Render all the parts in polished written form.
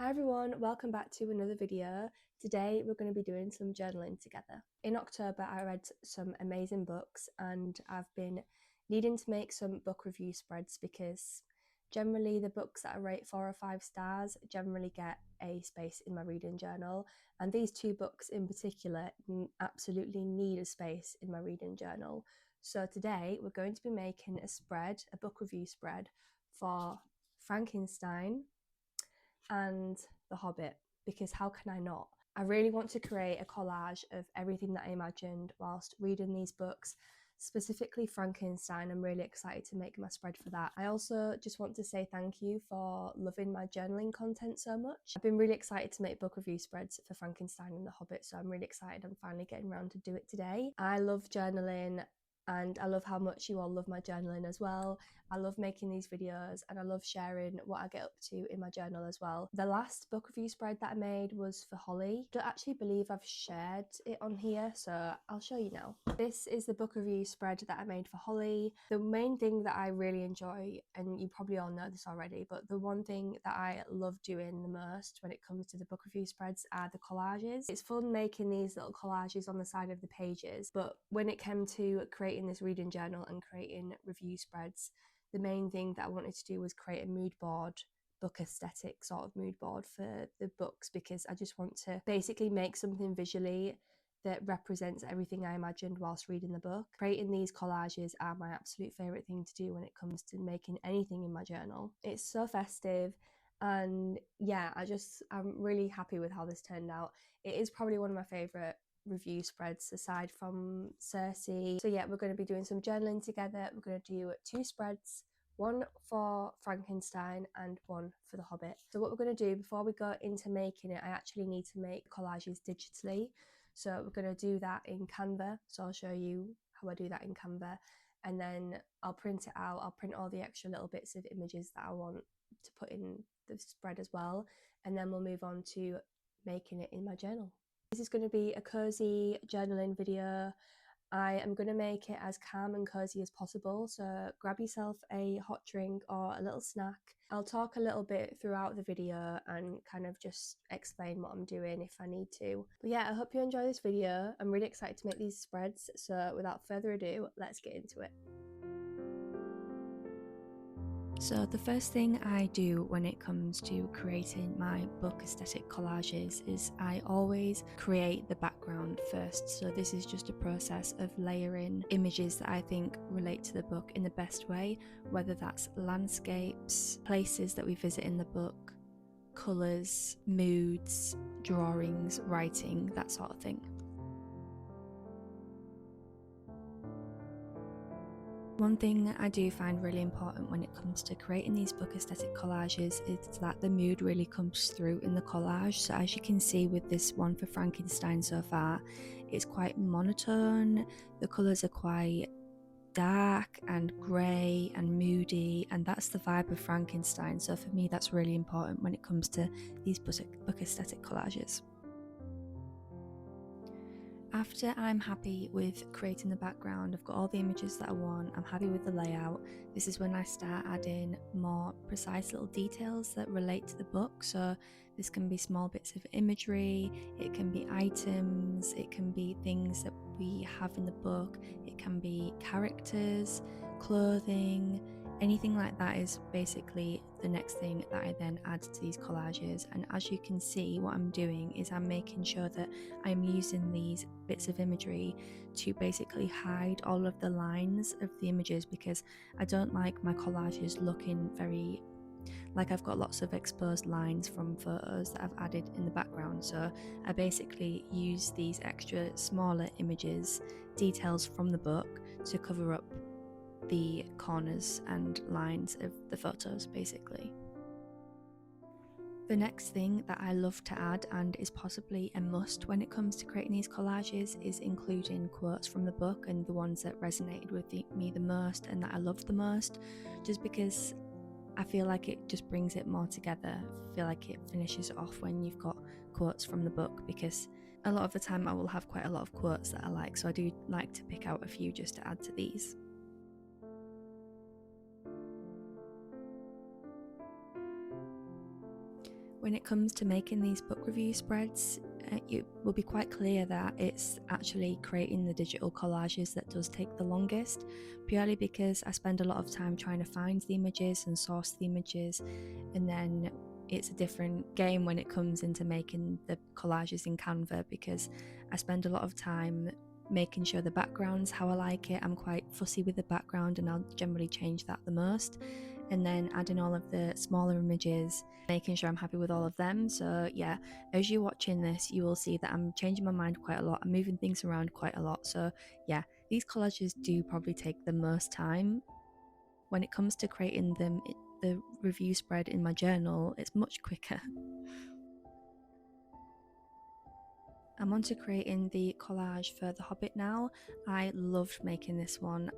Hi everyone, welcome back to another video. Today we're going to be doing some journaling together. In October I read some amazing books and I've been needing to make some book review spreads because generally the books that I rate 4 or 5 stars generally get a space in my reading journal, and these two books in particular absolutely need a space in my reading journal. So today we're going to be making a book review spread for Frankenstein and The Hobbit, because how can I not? I really want to create a collage of everything that I imagined whilst reading these books, specifically Frankenstein. I'm really excited to make my spread for that. I also just want to say thank you for loving my journaling content so much. I've been really excited to make book review spreads for Frankenstein and The Hobbit, so I'm really excited I'm finally getting around to do it today. I love journaling and I love how much you all love my journaling as well. I love making these videos and I love sharing what I get up to in my journal as well. The last book review spread that I made was for Holly. I don't actually believe I've shared it on here, so I'll show you now. This is the book review spread that I made for Holly. The main thing that I really enjoy, and you probably all know this already, but the one thing that I love doing the most when it comes to the book review spreads are the collages. It's fun making these little collages on the side of the pages, but when it came to creating this reading journal and creating review spreads, the main thing that I wanted to do was create a mood board, book aesthetic sort of mood board for the books, because I just want to basically make something visually that represents everything I imagined whilst reading the book. Creating these collages are my absolute favourite thing to do when it comes to making anything in my journal. It's so festive, and yeah, I'm really happy with how this turned out. It is probably one of my favourite review spreads aside from Cersei. So yeah, we're going to be doing some journaling together. We're going to do 2 spreads, one for Frankenstein and one for The Hobbit. So what we're going to do before we go into making it, I actually need to make collages digitally. So we're going to do that in Canva. So I'll show you how I do that in Canva, and then I'll print it out. I'll print all the extra little bits of images that I want to put in the spread as well, and then we'll move on to making it in my journal. This is going to be a cozy journaling video. I am going to make it as calm and cozy as possible, so grab yourself a hot drink or a little snack. I'll talk a little bit throughout the video and kind of just explain what I'm doing if I need to. But yeah, I hope you enjoy this video. I'm really excited to make these spreads, so without further ado, let's get into it. So the first thing I do when it comes to creating my book aesthetic collages is I always create the background first. So this is just a process of layering images that I think relate to the book in the best way, whether that's landscapes, places that we visit in the book, colours, moods, drawings, writing, that sort of thing. One thing I do find really important when it comes to creating these book aesthetic collages is that the mood really comes through in the collage. So as you can see with this one for Frankenstein so far, it's quite monotone. The colours are quite dark and grey and moody, and that's the vibe of Frankenstein. So for me, that's really important when it comes to these book aesthetic collages. After I'm happy with creating the background, I've got all the images that I want, I'm happy with the layout, this is when I start adding more precise little details that relate to the book. So this can be small bits of imagery, it can be items, it can be things that we have in the book, it can be characters, clothing, anything like that is basically the next thing that I then add to these collages. And as you can see, what I'm doing is I'm making sure that I'm using these bits of imagery to basically hide all of the lines of the images, because I don't like my collages looking very like I've got lots of exposed lines from photos that I've added in the background. So I basically use these extra smaller images, details from the book, to cover up the corners and lines of the photos basically. The next thing that I love to add, and is possibly a must when it comes to creating these collages, is including quotes from the book, and the ones that resonated with me the most and that I loved the most, just because I feel like it just brings it more together. I feel like it finishes it off when you've got quotes from the book, because a lot of the time I will have quite a lot of quotes that I like, so I do like to pick out a few just to add to these. When it comes to making these book review spreads, it will be quite clear that it's actually creating the digital collages that does take the longest, purely because I spend a lot of time trying to find the images and source the images, and then it's a different game when it comes into making the collages in Canva, because I spend a lot of time making sure the background's how I like it. I'm quite fussy with the background and I'll generally change that the most, and then adding all of the smaller images, making sure I'm happy with all of them. So yeah, as you're watching this, you will see that I'm changing my mind quite a lot. I'm moving things around quite a lot. So yeah, these collages do probably take the most time. When it comes to creating them, the review spread in my journal, it's much quicker. I'm on to creating the collage for The Hobbit now. I loved making this one.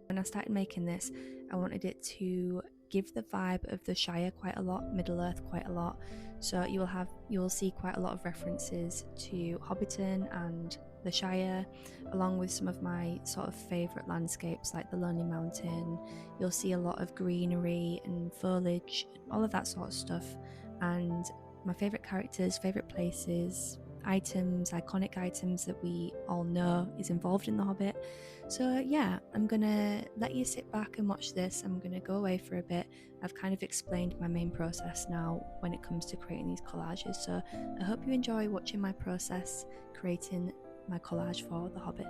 When I started making this, I wanted it to give the vibe of the Shire quite a lot, Middle Earth quite a lot. So you will see quite a lot of references to Hobbiton and the Shire, along with some of my sort of favourite landscapes like the Lonely Mountain. You'll see a lot of greenery and foliage, all of that sort of stuff, and my favourite characters, favourite places, items, iconic items that we all know is involved in The Hobbit. So yeah, I'm gonna let you sit back and watch this. I'm gonna go away for a bit. I've kind of explained my main process now when it comes to creating these collages, so I hope you enjoy watching my process creating my collage for The Hobbit.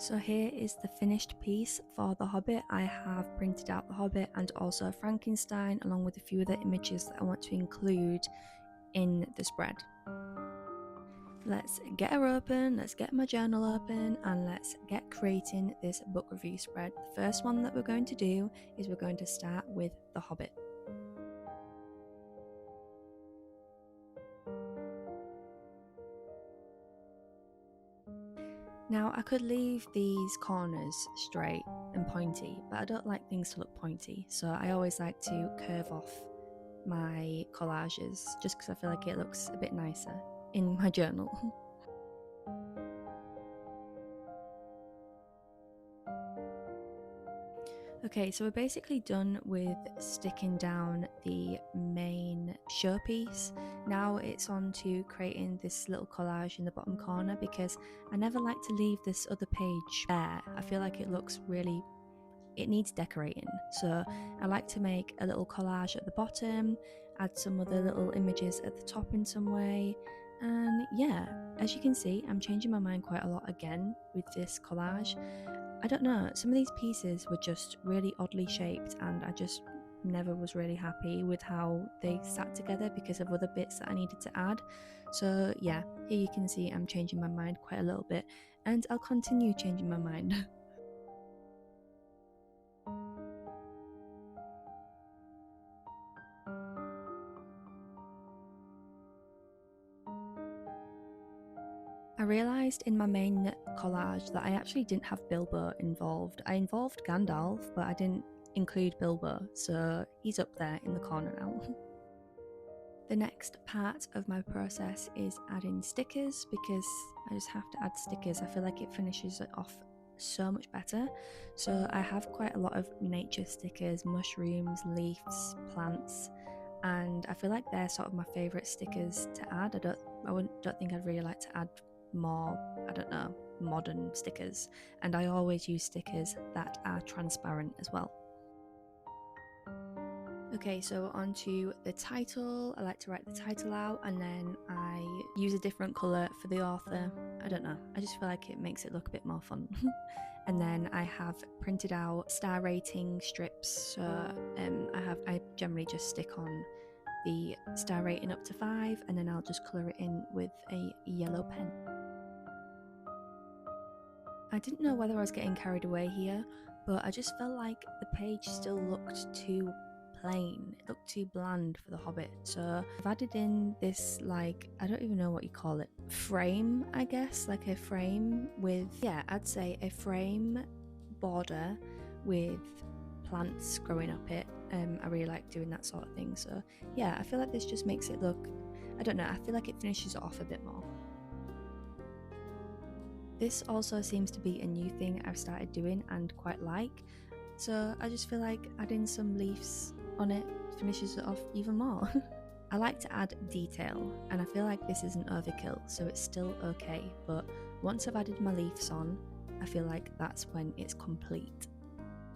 So here is the finished piece for The Hobbit. I have printed out The Hobbit and also Frankenstein, along with a few other images that I want to include in the spread. Let's get her open, let's get my journal open, and let's get creating this book review spread. The first one that we're going to do is we're going to start with The Hobbit. Now, I could leave these corners straight and pointy, but I don't like things to look pointy, so I always like to curve off my collages just because I feel like it looks a bit nicer in my journal. Okay, so we're basically done with sticking down the main showpiece. Now it's on to creating this little collage in the bottom corner, because I never like to leave this other page there. I feel like it looks really, it needs decorating. So I like to make a little collage at the bottom, add some other little images at the top in some way. And yeah, as you can see, I'm changing my mind quite a lot again with this collage. I don't know, some of these pieces were just really oddly shaped, and I just never was really happy with how they sat together because of other bits that I needed to add. So yeah, here you can see I'm changing my mind quite a little bit, and I'll continue changing my mind. I realised in my main collage that I actually didn't have Bilbo involved. I involved Gandalf, but I didn't include Bilbo, so he's up there in the corner now. The next part of my process is adding stickers, because I just have to add stickers. I feel like it finishes it off so much better. So I have quite a lot of nature stickers, mushrooms, leaves, plants, and I feel like they're sort of my favourite stickers to add. Don't think I'd really like to add more, I don't know, modern stickers, and I always use stickers that are transparent as well. Okay, so onto the title. I like to write the title out and then I use a different colour for the author. I don't know, I just feel like it makes it look a bit more fun. And then I have printed out star rating strips, so I generally just stick on the star rating up to 5 and then I'll just colour it in with a yellow pen. I didn't know whether I was getting carried away here, but I just felt like the page still looked too plain. It looked too bland for The Hobbit, so I've added in this, like, I don't even know what you call it, frame, I guess, like a frame with, yeah, I'd say a frame border with plants growing up it. I really like doing that sort of thing, so yeah, I feel like this just makes it look, I don't know, I feel like it finishes it off a bit more. This also seems to be a new thing I've started doing and quite like, so I just feel like adding some leaves on it finishes it off even more. I like to add detail, and I feel like this isn't overkill, so it's still okay, but once I've added my leaves on, I feel like that's when it's complete.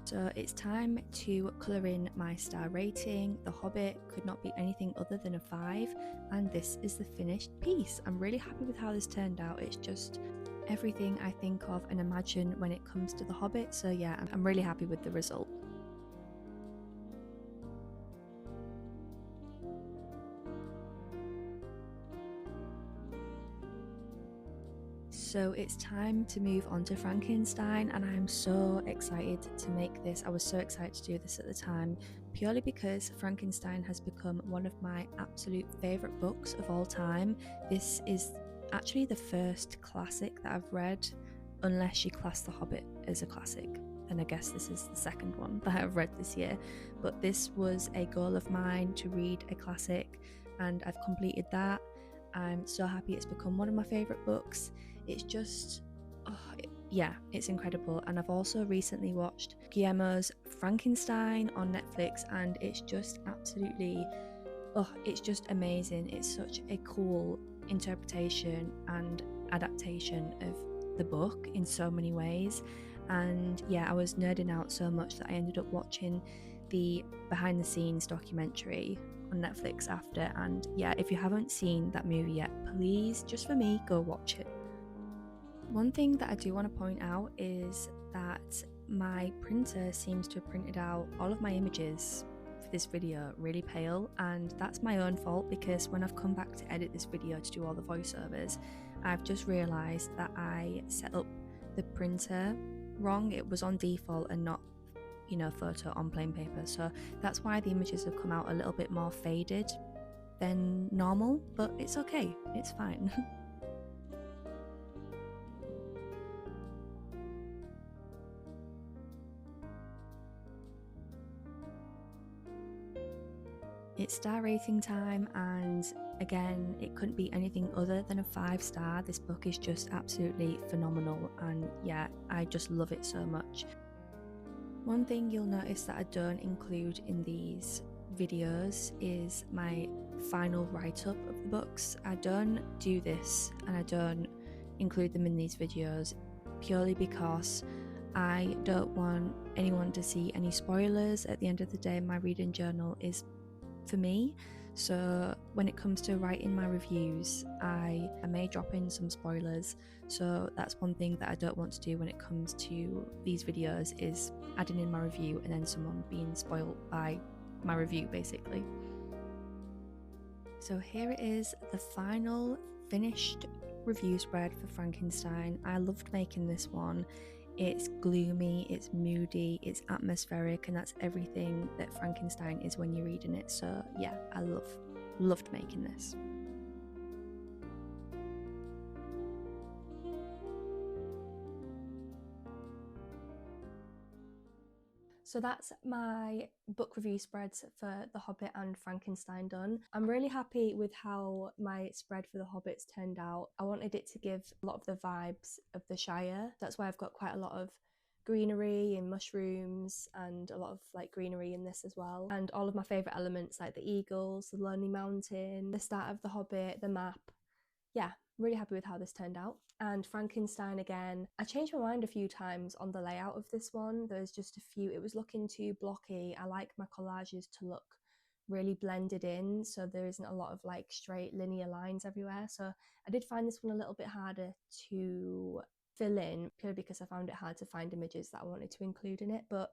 So it's time to colour in my star rating. The Hobbit could not be anything other than a 5, and this is the finished piece. I'm really happy with how this turned out. It's just everything I think of and imagine when it comes to The Hobbit, so yeah, I'm really happy with the result. So it's time to move on to Frankenstein, and I'm so excited to make this. I was so excited to do this at the time, purely because Frankenstein has become one of my absolute favourite books of all time. This is actually the first classic that I've read, unless you class The Hobbit as a classic. And I guess this is the second one that I've read this year. But this was a goal of mine, to read a classic, and I've completed that. I'm so happy it's become one of my favourite books. It's just, yeah, it's incredible. And I've also recently watched Guillermo's Frankenstein on Netflix, and it's just absolutely, it's just amazing. It's such a cool interpretation and adaptation of the book in so many ways. And yeah, I was nerding out so much that I ended up watching the behind the scenes documentary on Netflix after, and yeah, if you haven't seen that movie yet, please, just for me, go watch it. One thing that I do want to point out is that my printer seems to have printed out all of my images for this video really pale, and that's my own fault, because when I've come back to edit this video to do all the voiceovers, I've just realised that I set up the printer wrong. It was on default and not, you know, photo on plain paper, so that's why the images have come out a little bit more faded than normal, but it's okay, it's fine. It's star rating time, and again, it couldn't be anything other than a 5-star. This book is just absolutely phenomenal, and yeah, I just love it so much. One thing you'll notice that I don't include in these videos is my final write-up of the books. I don't do this, and I don't include them in these videos purely because I don't want anyone to see any spoilers. At the end of the day, my reading journal is for me, so when it comes to writing my reviews, I may drop in some spoilers, so that's one thing that I don't want to do when it comes to these videos, is adding in my review and then someone being spoiled by my review, basically. So here it is, the final finished review spread for Frankenstein. I loved making this one. It's gloomy, it's moody, it's atmospheric, and that's everything that Frankenstein is when you're reading it. So yeah, I loved making this. So that's my book review spreads for The Hobbit and Frankenstein done. I'm really happy with how my spread for The Hobbits turned out. I wanted it to give a lot of the vibes of the Shire. That's why I've got quite a lot of greenery and mushrooms, and a lot of like greenery in this as well, and all of my favourite elements like the eagles, the lonely mountain, the start of the Hobbit, the map. Yeah, really happy with how this turned out. And Frankenstein again, I changed my mind a few times on the layout of this one. There's just a few, it was looking too blocky. I like my collages to look really blended in, so there isn't a lot of like straight linear lines everywhere. So I did find this one a little bit harder to fill in, purely because I found it hard to find images that I wanted to include in it, but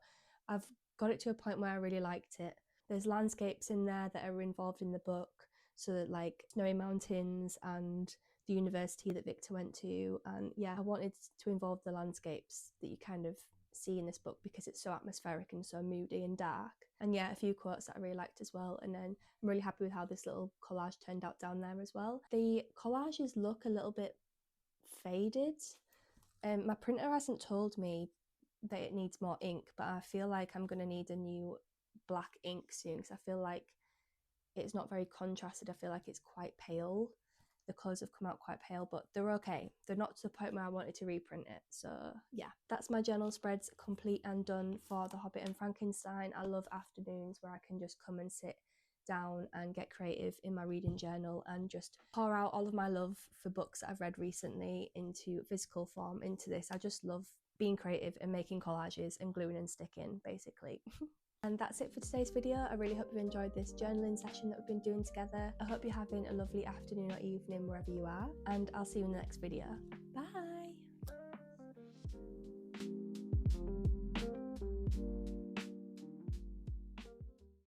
I've got it to a point where I really liked it. There's landscapes in there that are involved in the book, so that like snowy mountains and the university that Victor went to, and yeah, I wanted to involve the landscapes that you kind of see in this book because it's so atmospheric and so moody and dark. And yeah, a few quotes that I really liked as well. And then I'm really happy with how this little collage turned out down there as well. The collages look a little bit faded. My printer hasn't told me that it needs more ink, but I feel like I'm going to need a new black ink soon, because I feel like it's not very contrasted. I feel like it's quite pale. The colours have come out quite pale, but they're okay. They're not to the point where I wanted to reprint it. So yeah, that's my journal spreads complete and done for The Hobbit and Frankenstein. I love afternoons where I can just come and sit down and get creative in my reading journal and just pour out all of my love for books that I've read recently into physical form into this. I just love being creative and making collages and gluing and sticking, basically. And that's it for today's video. I really hope you enjoyed this journaling session that we've been doing together. I hope you're having a lovely afternoon or evening wherever you are, and I'll see you in the next video. Bye!